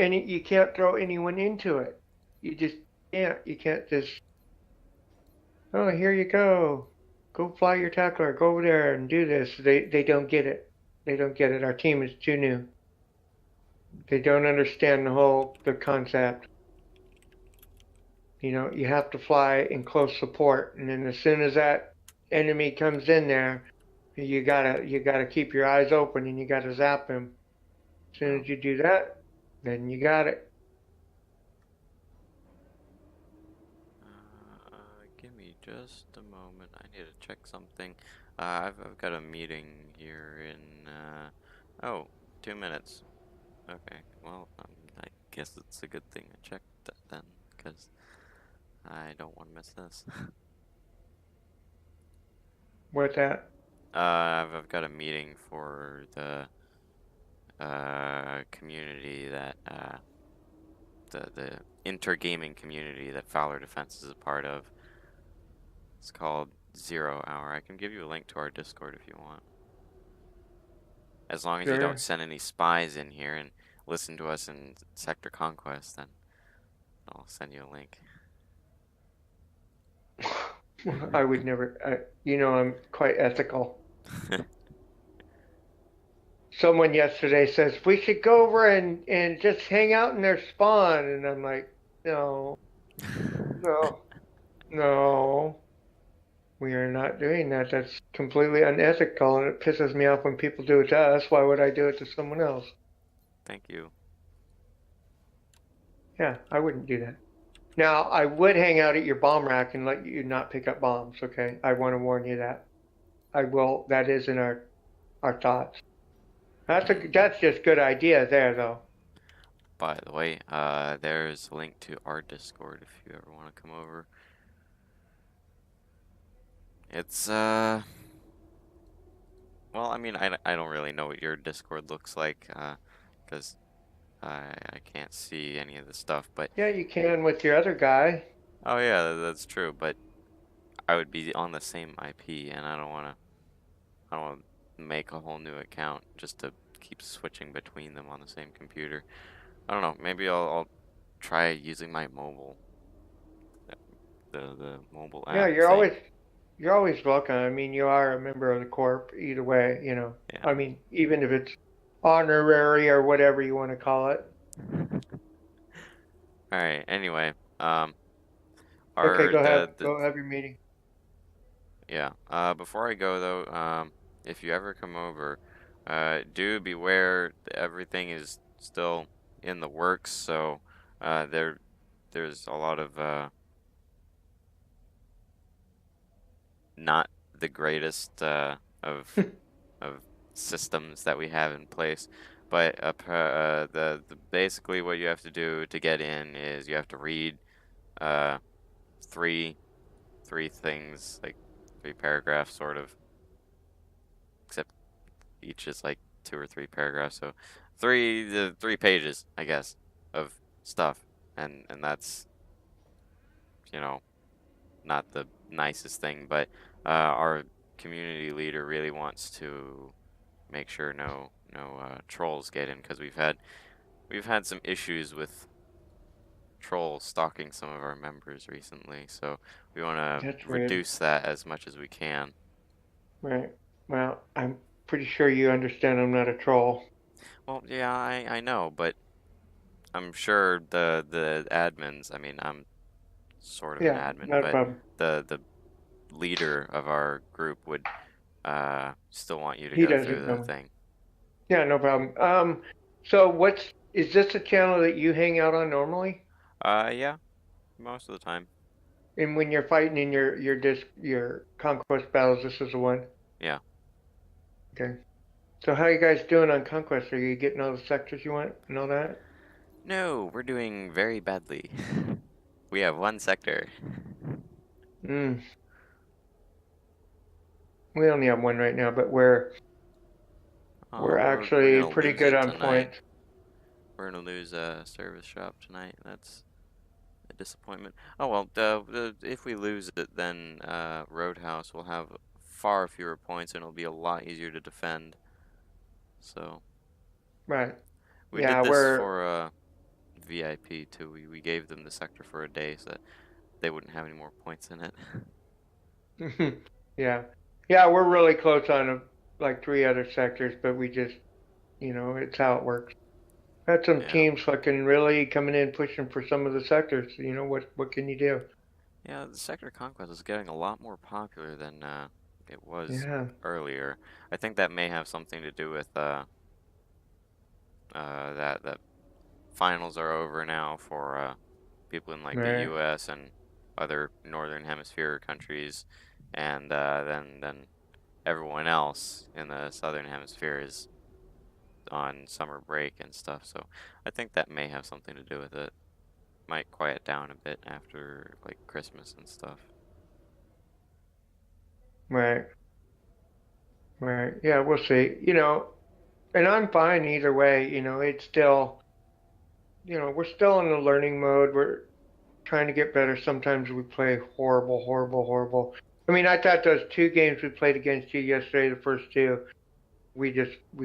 anyone into it. You just can't. You can't just, oh, here you go. Go fly your tackler. Go over there and do this. They don't get it. They don't get it. Our team is too new. They don't understand the concept. You have to fly in close support, and then as soon as that enemy comes in there, you gotta keep your eyes open and you gotta zap him. As soon as you do that, then you got it. Give me just a moment. I need to check something. I've got a meeting here in, oh, 2 minutes. Okay, well, I guess it's a good thing I checked that then, because I don't want to miss this. What's that? I've got a meeting for the community that the intergaming community that Fowler Defense is a part of. It's called 0 Hour. I can give you a link to our Discord if you want. As long as you don't Sure. send any spies in here and listen to us in Sector Conquest, then I'll send you a link. I would never, I'm quite ethical. Someone yesterday says, we should go over and just hang out in their spawn. And I'm like, no, no, no. We are not doing that. That's completely unethical, and it pisses me off when people do it to us. Why would I do it to someone else? Thank you. Yeah, I wouldn't do that. Now, I would hang out at your bomb rack and let you not pick up bombs, okay? I want to warn you that. I will. That is in our thoughts. That's just good idea there, though. By the way, there's a link to our Discord if you ever want to come over. It's, well, I mean, I don't really know what your Discord looks like, because I can't see any of the stuff, but... Yeah, you can with your other guy. Oh yeah, that's true, but I would be on the same IP, and I don't want to make a whole new account just to keep switching between them on the same computer. I don't know, maybe I'll try using my mobile, the mobile app Yeah, thing. you're always welcome. I mean, you are a member of the corp either way, Yeah. I mean, even if it's honorary or whatever you want to call it. Alright, anyway, Okay, go ahead. the Go have your meeting. yeah, before I go though, if you ever come over, do beware everything is still in the works, so, there's a lot of, not the greatest, of systems that we have in place, but, basically what you have to do to get in is you have to read, uh, three things, like 3 paragraphs, sort of, except each is like 2 or 3 paragraphs, so the 3 pages, I guess, of stuff, and that's, you know, not the nicest thing, but our community leader really wants to make sure no trolls get in, because we've had some issues with trolls stalking some of our members recently, so we want to That's weird. reduce that as much as we can. Right. Well, I'm pretty sure you understand I'm not a troll. Well, yeah, I know, but I'm sure the admins, I mean, I'm sort of an Yeah, admin, not a but problem. the leader of our group would still want you to He go through doesn't the know. thing. Yeah, no problem. So is this a channel that you hang out on normally? Yeah, most of the time. And when you're fighting in your conquest battles, this is the one? Yeah. Okay. So how you guys doing on conquest? Are you getting all the sectors you want and all that? No, we're doing very badly. We have 1 sector. Hmm. We only have one right now, but we're Oh, we're actually gonna pretty lose good it on tonight. points. We're gonna lose a service shop tonight. That's a disappointment. Oh well, if we lose it, then Roadhouse will have far fewer points, and it'll be a lot easier to defend. So Right. we did Yeah, this we're for VIP too. We gave them the sector for a day so that they wouldn't have any more points in it. yeah. Yeah, we're really close on like 3 other sectors, but we just, it's how it works. Had some Yeah, teams fucking really coming in pushing for some of the sectors. What can you do? yeah. The sector conquest is getting a lot more popular than it was Yeah. earlier. I think that may have something to do with that finals are over now for people in like the Right. U.S. and other northern hemisphere countries, and then everyone else in the southern hemisphere is on summer break and stuff. So I think that may have something to do with it. Might quiet down a bit after like Christmas and stuff. Right. Right. Yeah, we'll see. And I'm fine either way. It's still, we're still in the learning mode. We're trying to get better. Sometimes we play horrible, horrible, horrible. I mean, I thought those two games we played against you yesterday, the first two, we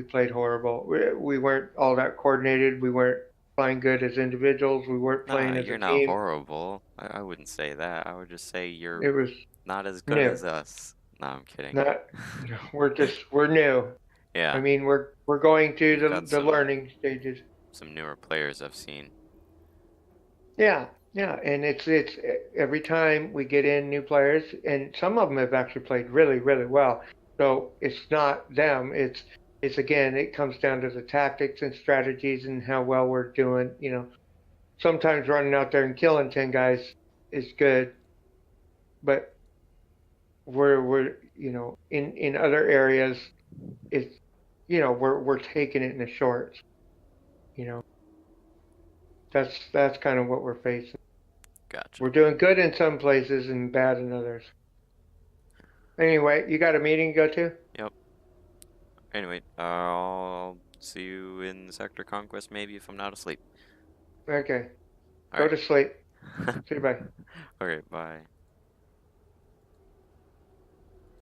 played horrible. We weren't all that coordinated. We weren't playing good as individuals. We weren't Nah, playing as a you're not team. horrible. I wouldn't say that. I would just say you're It was not as good new. as us. No, I'm kidding. Not, we're new. I Yeah, mean, we're going through you've the got the learning stages. some newer players I've seen. Yeah, yeah, and it's every time we get in new players, and some of them have actually played really, really well. So it's not them. It's again, it comes down to the tactics and strategies and how well we're doing. Sometimes running out there and killing 10 guys is good, but we're in other areas, it's we're taking it in the shorts. You know, that's kind of what we're facing. Gotcha. We're doing good in some places and bad in others. Anyway, you got a meeting to go to? Yep. Anyway, I'll see you in Sector Conquest maybe if I'm not asleep. Okay. All Go right. to sleep. See you, bye. Okay, bye.